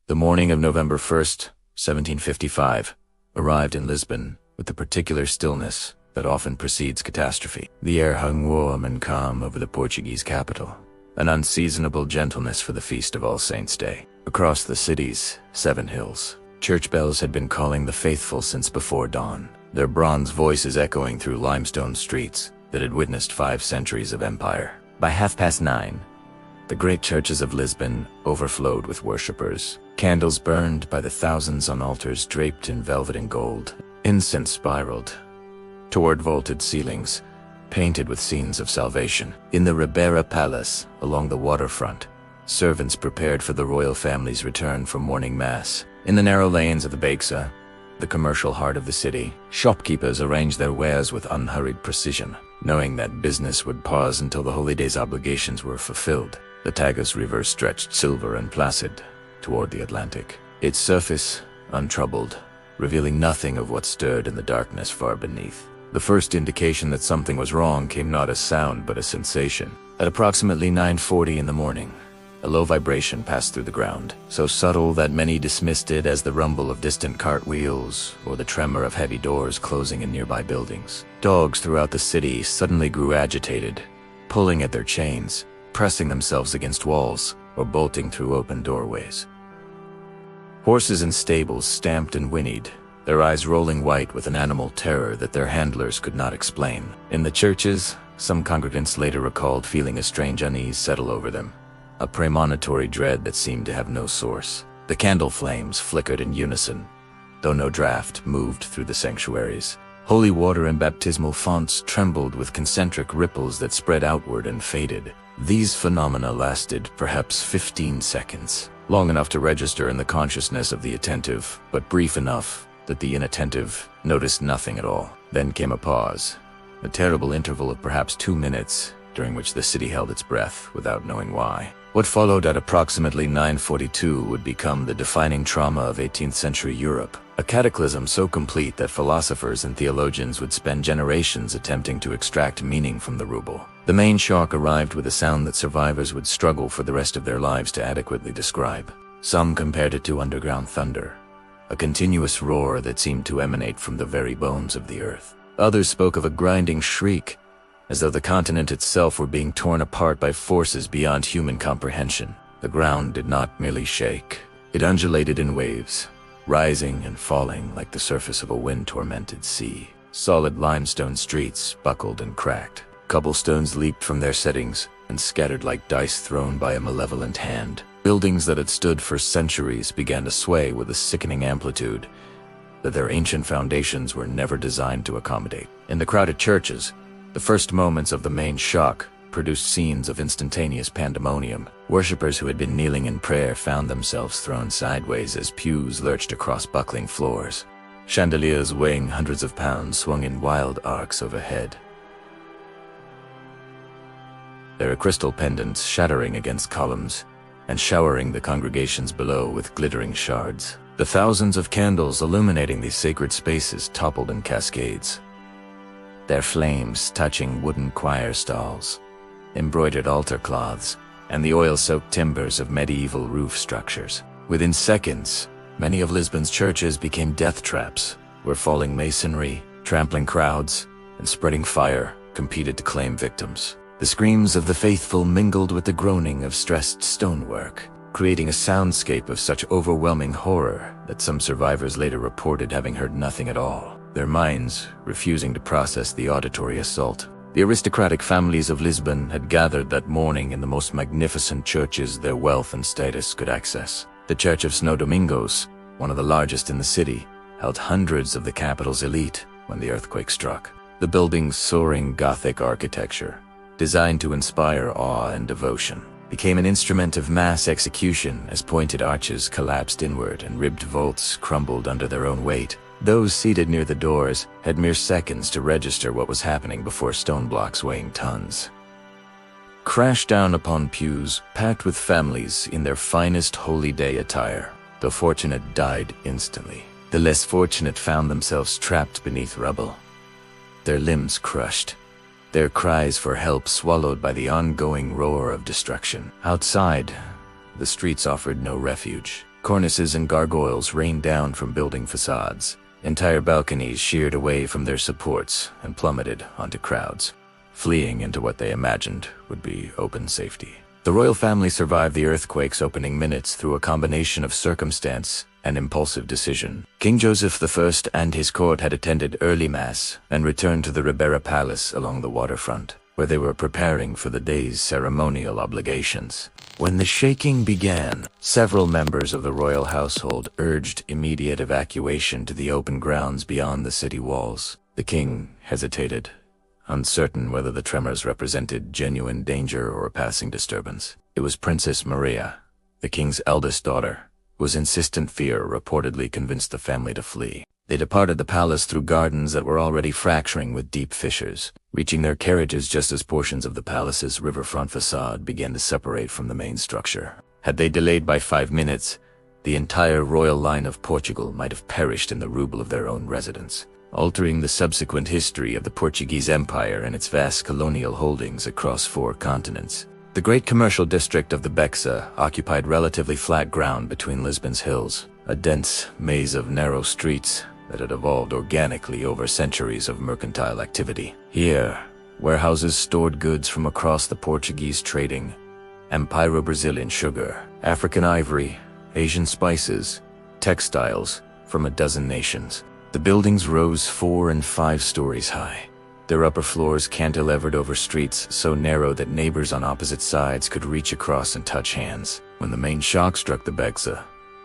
The morning of November 1st, 1755, arrived in Lisbon with the particular stillness that often precedes catastrophe. The air hung warm and calm over the Portuguese capital, an unseasonable gentleness for the feast of All Saints' Day. Across the city's 7 hills, church bells had been calling the faithful since before dawn, their bronze voices echoing through limestone streets that had witnessed 5 centuries of empire. By 9:30, the great churches of Lisbon overflowed with worshippers. Candles burned by the thousands on altars draped in velvet and gold. Incense spiraled toward vaulted ceilings, painted with scenes of salvation. In the Ribeira Palace, along the waterfront, servants prepared for the royal family's return from morning mass. In the narrow lanes of the Baixa, the commercial heart of the city, shopkeepers arranged their wares with unhurried precision, knowing that business would pause until the holy day's obligations were fulfilled. The Tagus River stretched silver and placid toward the Atlantic, its surface untroubled, revealing nothing of what stirred in the darkness far beneath. The first indication that something was wrong came not as sound but as sensation. At approximately 9:40 in the morning, a low vibration passed through the ground, so subtle that many dismissed it as the rumble of distant cartwheels or the tremor of heavy doors closing in nearby buildings. Dogs throughout the city suddenly grew agitated, pulling at their chains, pressing themselves against walls, or bolting through open doorways. Horses in stables stamped and whinnied, their eyes rolling white with an animal terror that their handlers could not explain. In the churches, some congregants later recalled feeling a strange unease settle over them, a premonitory dread that seemed to have no source. The candle flames flickered in unison, though no draught moved through the sanctuaries. Holy water and baptismal fonts trembled with concentric ripples that spread outward and faded. These phenomena lasted perhaps 15 seconds, long enough to register in the consciousness of the attentive, but brief enough that the inattentive noticed nothing at all. Then came a pause, a terrible interval of perhaps 2 minutes, during which the city held its breath without knowing why. What followed at approximately 9:42 would become the defining trauma of 18th century Europe, a cataclysm so complete that philosophers and theologians would spend generations attempting to extract meaning from the ruble. The main shock arrived with a sound that survivors would struggle for the rest of their lives to adequately describe. Some compared it to underground thunder, a continuous roar that seemed to emanate from the very bones of the earth. Others spoke of a grinding shriek, as though the continent itself were being torn apart by forces beyond human comprehension. The ground did not merely shake, it undulated in waves, rising and falling like the surface of a wind-tormented sea. Solid limestone streets buckled and cracked. Cobblestones leaped from their settings and scattered like dice thrown by a malevolent hand. Buildings that had stood for centuries began to sway with a sickening amplitude that their ancient foundations were never designed to accommodate. In the crowded churches, the first moments of the main shock produced scenes of instantaneous pandemonium. Worshippers who had been kneeling in prayer found themselves thrown sideways as pews lurched across buckling floors. Chandeliers weighing hundreds of pounds swung in wild arcs overhead, their crystal pendants shattering against columns and showering the congregations below with glittering shards. The thousands of candles illuminating these sacred spaces toppled in cascades, their flames touching wooden choir stalls, embroidered altar cloths, and the oil-soaked timbers of medieval roof structures. Within seconds, many of Lisbon's churches became death traps, where falling masonry, trampling crowds, and spreading fire competed to claim victims. The screams of the faithful mingled with the groaning of stressed stonework, creating a soundscape of such overwhelming horror that some survivors later reported having heard nothing at all, their minds refusing to process the auditory assault. The aristocratic families of Lisbon had gathered that morning in the most magnificent churches their wealth and status could access. The Church of São Domingos, one of the largest in the city, held hundreds of the capital's elite when the earthquake struck. The building's soaring Gothic architecture, designed to inspire awe and devotion, became an instrument of mass execution as pointed arches collapsed inward and ribbed vaults crumbled under their own weight. Those seated near the doors had mere seconds to register what was happening before stone blocks weighing tons crashed down upon pews packed with families in their finest holy day attire. The fortunate died instantly. The less fortunate found themselves trapped beneath rubble, their limbs crushed, their cries for help swallowed by the ongoing roar of destruction. Outside, the streets offered no refuge. Cornices and gargoyles rained down from building facades. Entire balconies sheared away from their supports and plummeted onto crowds, fleeing into what they imagined would be open safety. The royal family survived the earthquake's opening minutes through a combination of circumstance and impulsive decision. King Joseph I and his court had attended early mass and returned to the Ribera Palace along the waterfront, where they were preparing for the day's ceremonial obligations. When the shaking began, several members of the royal household urged immediate evacuation to the open grounds beyond the city walls. The king hesitated, uncertain whether the tremors represented genuine danger or a passing disturbance. It was Princess Maria, the king's eldest daughter, whose insistent fear reportedly convinced the family to flee. They departed the palace through gardens that were already fracturing with deep fissures, reaching their carriages just as portions of the palace's riverfront facade began to separate from the main structure. Had they delayed by 5 minutes, the entire royal line of Portugal might have perished in the rubble of their own residence, altering the subsequent history of the Portuguese Empire and its vast colonial holdings across 4 continents. The great commercial district of the Bexa occupied relatively flat ground between Lisbon's hills, a dense maze of narrow streets that had evolved organically over centuries of mercantile activity. Here, warehouses stored goods from across the Portuguese trading, Empiro-Brazilian sugar, African ivory, Asian spices, textiles from a dozen nations. The buildings rose 4 and 5 stories high, their upper floors cantilevered over streets so narrow that neighbors on opposite sides could reach across and touch hands. When the main shock struck the Bexa,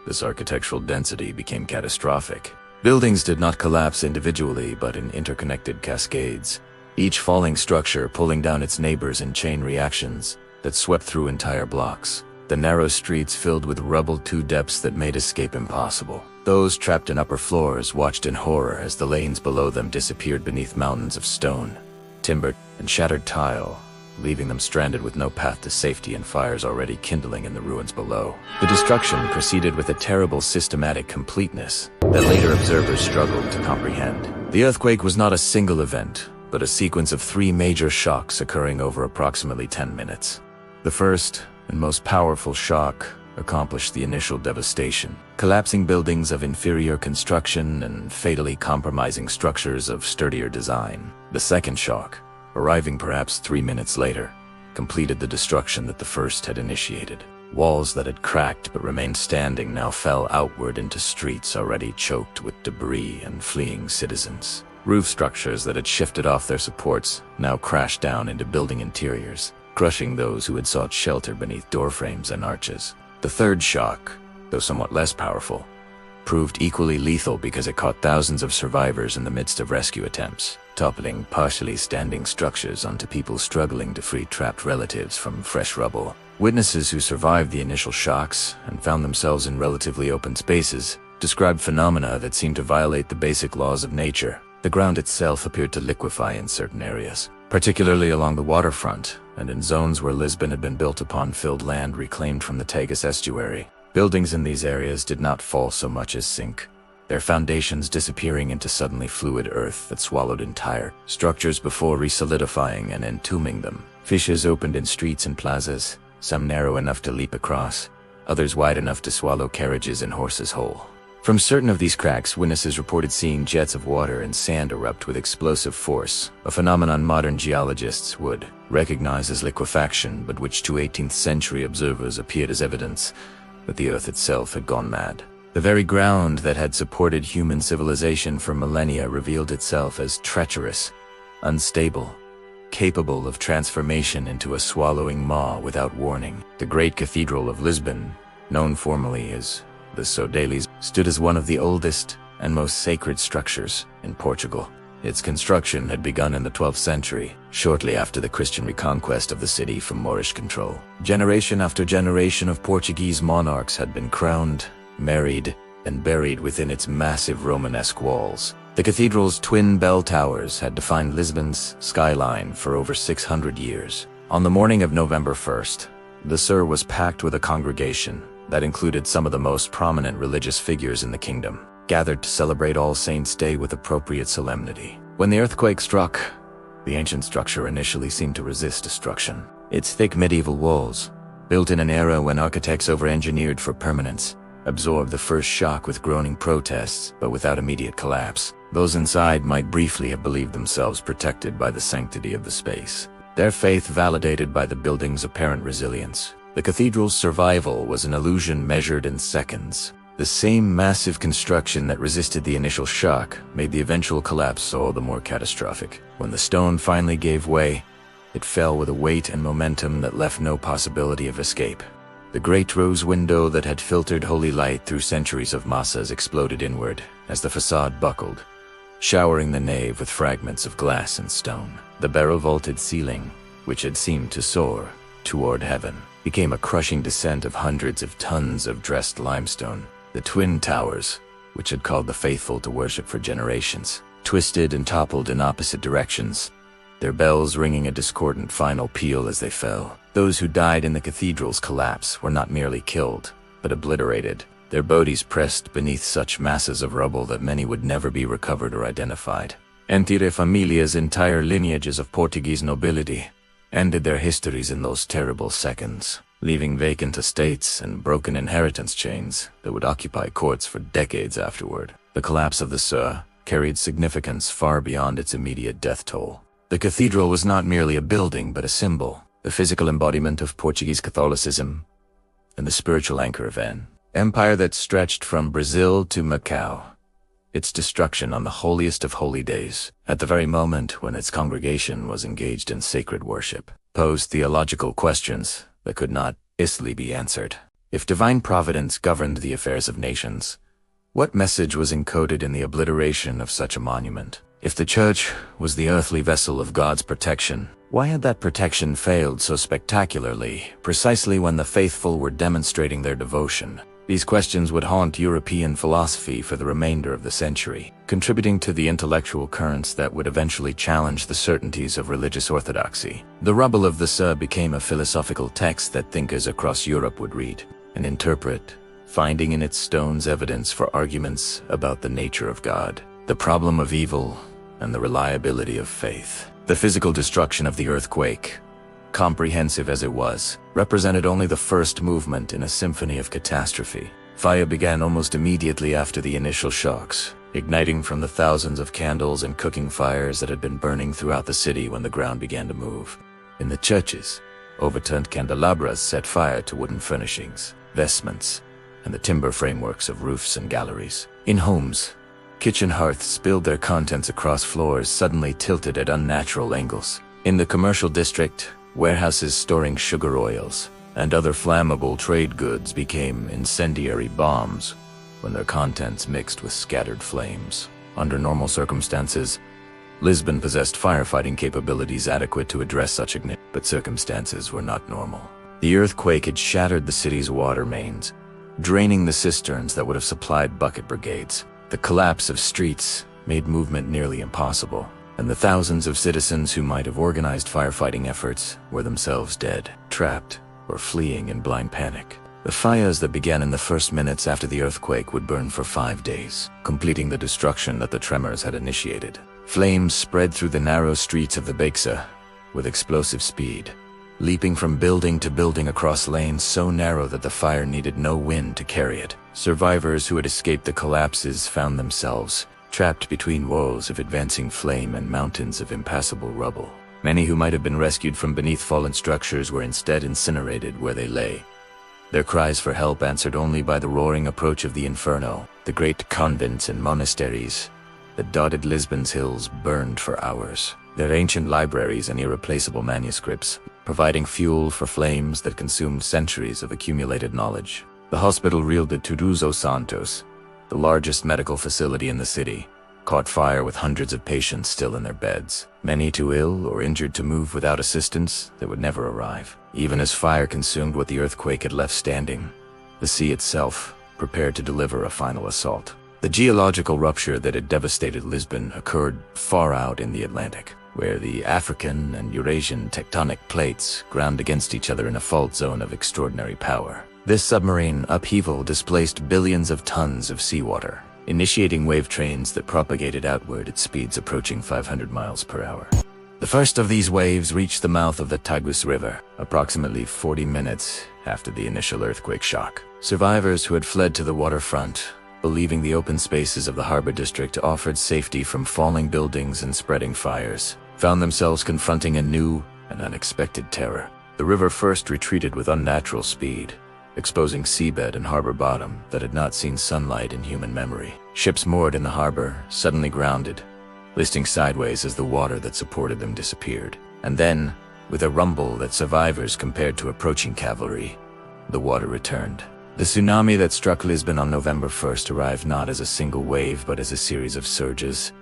this architectural density became catastrophic. Buildings did not collapse individually, but in interconnected cascades, each falling structure pulling down its neighbors in chain reactions that swept through entire blocks. The narrow streets filled with rubble to depths that made escape impossible. Those trapped in upper floors watched in horror as the lanes below them disappeared beneath mountains of stone, timber, and shattered tile, leaving them stranded with no path to safety and fires already kindling in the ruins below. The destruction proceeded with a terrible systematic completeness that later observers struggled to comprehend. The earthquake was not a single event, but a sequence of 3 major shocks occurring over approximately 10 minutes. The first and most powerful shock accomplished the initial devastation, collapsing buildings of inferior construction and fatally compromising structures of sturdier design. The second shock, arriving perhaps 3 minutes later, completed the destruction that the first had initiated. Walls that had cracked but remained standing now fell outward into streets already choked with debris and fleeing citizens. Roof structures that had shifted off their supports now crashed down into building interiors, crushing those who had sought shelter beneath doorframes and arches. The third shock, though somewhat less powerful, proved equally lethal because it caught thousands of survivors in the midst of rescue attempts, toppling partially standing structures onto people struggling to free trapped relatives from fresh rubble. Witnesses who survived the initial shocks and found themselves in relatively open spaces described phenomena that seemed to violate the basic laws of nature. The ground itself appeared to liquefy in certain areas, particularly along the waterfront and in zones where Lisbon had been built upon filled land reclaimed from the Tagus estuary. Buildings in these areas did not fall so much as sink, their foundations disappearing into suddenly fluid earth that swallowed entire structures before resolidifying and entombing them. Fissures opened in streets and plazas, some narrow enough to leap across, others wide enough to swallow carriages and horses whole. From certain of these cracks, witnesses reported seeing jets of water and sand erupt with explosive force, a phenomenon modern geologists would recognize as liquefaction, but which to 18th century observers appeared as evidence that the earth itself had gone mad. The very ground that had supported human civilization for millennia revealed itself as treacherous, unstable, capable of transformation into a swallowing maw without warning. The Great Cathedral of Lisbon, known formally as the Sodelis, stood as one of the oldest and most sacred structures in Portugal. Its construction had begun in the 12th century, shortly after the Christian reconquest of the city from Moorish control. Generation after generation of Portuguese monarchs had been crowned, married, and buried within its massive Romanesque walls. The cathedral's twin bell towers had defined Lisbon's skyline for over 600 years. On the morning of November 1st, the Sur was packed with a congregation that included some of the most prominent religious figures in the kingdom, gathered to celebrate All Saints' Day with appropriate solemnity. When the earthquake struck, the ancient structure initially seemed to resist destruction. Its thick medieval walls, built in an era when architects over-engineered for permanence, absorbed the first shock with groaning protests, but without immediate collapse. Those inside might briefly have believed themselves protected by the sanctity of the space, their faith validated by the building's apparent resilience. The cathedral's survival was an illusion measured in seconds. The same massive construction that resisted the initial shock made the eventual collapse all the more catastrophic. When the stone finally gave way, it fell with a weight and momentum that left no possibility of escape. The great rose window that had filtered holy light through centuries of massas exploded inward as the facade buckled, showering the nave with fragments of glass and stone. The barrel-vaulted ceiling, which had seemed to soar toward heaven, became a crushing descent of hundreds of tons of dressed limestone. The twin towers, which had called the faithful to worship for generations, twisted and toppled in opposite directions, their bells ringing a discordant final peal as they fell. Those who died in the cathedral's collapse were not merely killed, but obliterated, their bodies pressed beneath such masses of rubble that many would never be recovered or identified. Entire familias, entire lineages of Portuguese nobility, ended their histories in those terrible seconds, leaving vacant estates and broken inheritance chains that would occupy courts for decades afterward. The collapse of the Sur carried significance far beyond its immediate death toll. The cathedral was not merely a building, but a symbol, the physical embodiment of Portuguese Catholicism and the spiritual anchor of an empire that stretched from Brazil to Macau. Its destruction on the holiest of holy days, at the very moment when its congregation was engaged in sacred worship, posed theological questions that could not easily be answered. If divine providence governed the affairs of nations, what message was encoded in the obliteration of such a monument? If the church was the earthly vessel of God's protection, why had that protection failed so spectacularly, precisely when the faithful were demonstrating their devotion? These questions would haunt European philosophy for the remainder of the century, contributing to the intellectual currents that would eventually challenge the certainties of religious orthodoxy. The rubble of the Sur became a philosophical text that thinkers across Europe would read and interpret, finding in its stones evidence for arguments about the nature of God, the problem of evil, and the reliability of faith. The physical destruction of the earthquake, comprehensive as it was, represented only the first movement in a symphony of catastrophe. Fire began almost immediately after the initial shocks, igniting from the thousands of candles and cooking fires that had been burning throughout the city when the ground began to move. In the churches, overturned candelabras set fire to wooden furnishings, vestments, and the timber frameworks of roofs and galleries. In homes, kitchen hearths spilled their contents across floors suddenly tilted at unnatural angles. In the commercial district, warehouses storing sugar oils and other flammable trade goods became incendiary bombs when their contents mixed with scattered flames. Under normal circumstances, Lisbon possessed firefighting capabilities adequate to address such ignition, but circumstances were not normal. The earthquake had shattered the city's water mains, draining the cisterns that would have supplied bucket brigades. The collapse of streets made movement nearly impossible, and the thousands of citizens who might have organized firefighting efforts were themselves dead, trapped, or fleeing in blind panic. The fires that began in the first minutes after the earthquake would burn for 5 days, completing the destruction that the tremors had initiated. Flames spread through the narrow streets of the Baixa with explosive speed, leaping from building to building across lanes so narrow that the fire needed no wind to carry it. Survivors who had escaped the collapses found themselves trapped between walls of advancing flame and mountains of impassable rubble. Many who might have been rescued from beneath fallen structures were instead incinerated where they lay, their cries for help answered only by the roaring approach of the inferno. The great convents and monasteries that dotted Lisbon's hills burned for hours, their ancient libraries and irreplaceable manuscripts providing fuel for flames that consumed centuries of accumulated knowledge. The hospital Rio de Todos os Santos, the largest medical facility in the city, caught fire with hundreds of patients still in their beds, many too ill or injured to move without assistance that would never arrive. Even as fire consumed what the earthquake had left standing, the sea itself prepared to deliver a final assault. The geological rupture that had devastated Lisbon occurred far out in the Atlantic, where the African and Eurasian tectonic plates ground against each other in a fault zone of extraordinary power. This submarine upheaval displaced billions of tons of seawater, initiating wave trains that propagated outward at speeds approaching 500 miles per hour. The first of these waves reached the mouth of the Tagus River, approximately 40 minutes after the initial earthquake shock. Survivors who had fled to the waterfront, believing the open spaces of the harbor district offered safety from falling buildings and spreading fires, found themselves confronting a new and unexpected terror. The river first retreated with unnatural speed, exposing seabed and harbor bottom that had not seen sunlight in human memory. Ships moored in the harbor suddenly grounded, listing sideways as the water that supported them disappeared. And then, with a rumble that survivors compared to approaching cavalry, the water returned. The tsunami that struck Lisbon on November 1st arrived not as a single wave but as a series of surges,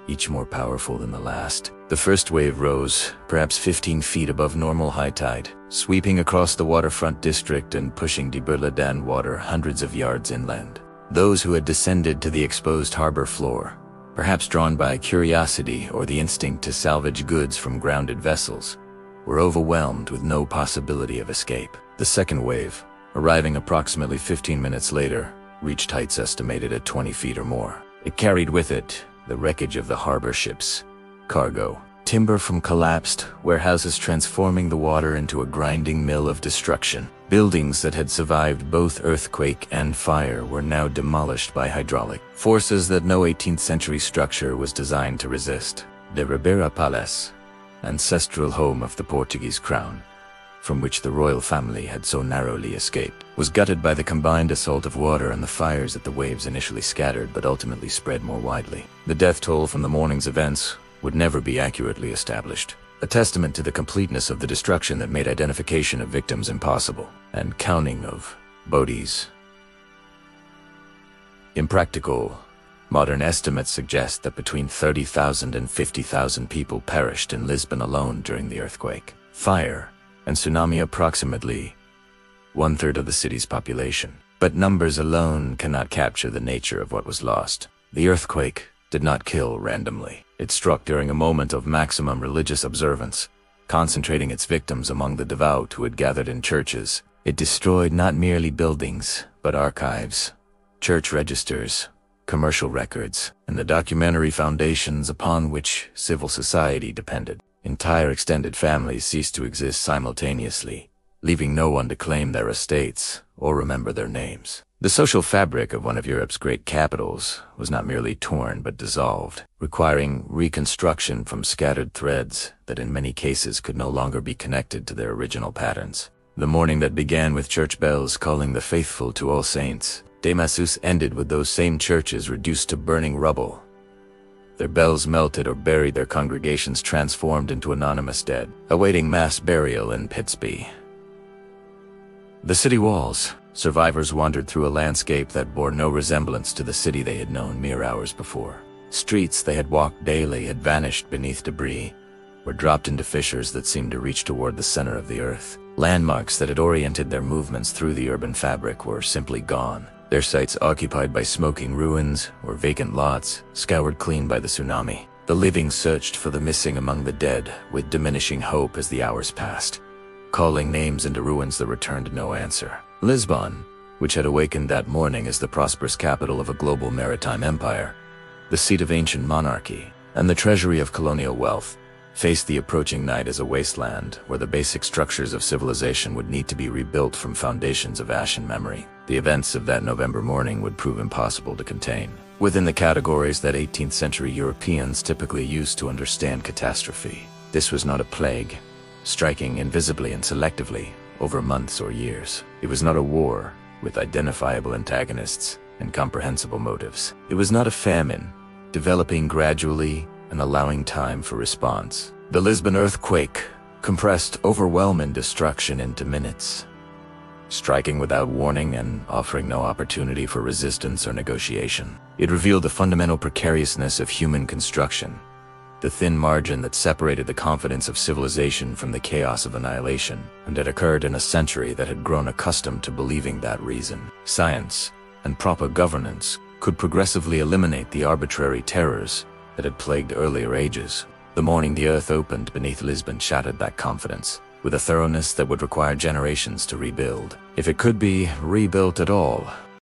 each more powerful than the last. The first wave rose, perhaps 15 feet above normal high tide, sweeping across the waterfront district and pushing de Berladan water hundreds of yards inland. Those who had descended to the exposed harbor floor, perhaps drawn by curiosity or the instinct to salvage goods from grounded vessels, were overwhelmed with no possibility of escape. The second wave, arriving approximately 15 minutes later, reached heights estimated at 20 feet or more. It carried with it the wreckage of the harbor ships, cargo, timber from collapsed warehouses transforming the water into a grinding mill of destruction. Buildings that had survived both earthquake and fire were now demolished by hydraulic forces that no 18th century structure was designed to resist. The Ribeira Palace, ancestral home of the Portuguese crown, from which the royal family had so narrowly escaped, was gutted by the combined assault of water and the fires that the waves initially scattered but ultimately spread more widely. The death toll from the morning's events would never be accurately established, a testament to the completeness of the destruction that made identification of victims impossible, and counting of bodies impractical. Modern estimates suggest that between 30,000 and 50,000 people perished in Lisbon alone during the earthquake, fire, and tsunami, approximately one-third of the city's population. But numbers alone cannot capture the nature of what was lost. The earthquake did not kill randomly. It struck during a moment of maximum religious observance, concentrating its victims among the devout who had gathered in churches. It destroyed not merely buildings, but archives, church registers, commercial records, and the documentary foundations upon which civil society depended. Entire extended families ceased to exist simultaneously, leaving no one to claim their estates or remember their names. The social fabric of one of Europe's great capitals was not merely torn but dissolved, requiring reconstruction from scattered threads that in many cases could no longer be connected to their original patterns. The morning that began with church bells calling the faithful to All Saints, de Massus ended with those same churches reduced to burning rubble. Their bells melted or buried, their congregations transformed into anonymous dead, awaiting mass burial in Pitsby. The city walls. Survivors wandered through a landscape that bore no resemblance to the city they had known mere hours before. Streets they had walked daily had vanished beneath debris, were dropped into fissures that seemed to reach toward the center of the earth. Landmarks that had oriented their movements through the urban fabric were simply gone, their sites occupied by smoking ruins or vacant lots, scoured clean by the tsunami. The living searched for the missing among the dead, with diminishing hope as the hours passed, calling names into ruins that returned no answer. Lisbon, which had awakened that morning as the prosperous capital of a global maritime empire, the seat of ancient monarchy, and the treasury of colonial wealth, faced the approaching night as a wasteland where the basic structures of civilization would need to be rebuilt from foundations of ash and memory. The events of that November morning would prove impossible to contain within the categories that 18th century Europeans typically used to understand catastrophe. This was not a plague, striking invisibly and selectively over months or years. It was not a war with identifiable antagonists and comprehensible motives. It was not a famine, developing gradually and allowing time for response. The Lisbon earthquake compressed overwhelming destruction into minutes, striking without warning and offering no opportunity for resistance or negotiation. It revealed the fundamental precariousness of human construction, the thin margin that separated the confidence of civilization from the chaos of annihilation, and it occurred in a century that had grown accustomed to believing that reason, science, and proper governance could progressively eliminate the arbitrary terrors that had plagued earlier ages. The morning the earth opened beneath Lisbon shattered that confidence, with a thoroughness that would require generations to rebuild, if it could be rebuilt at all.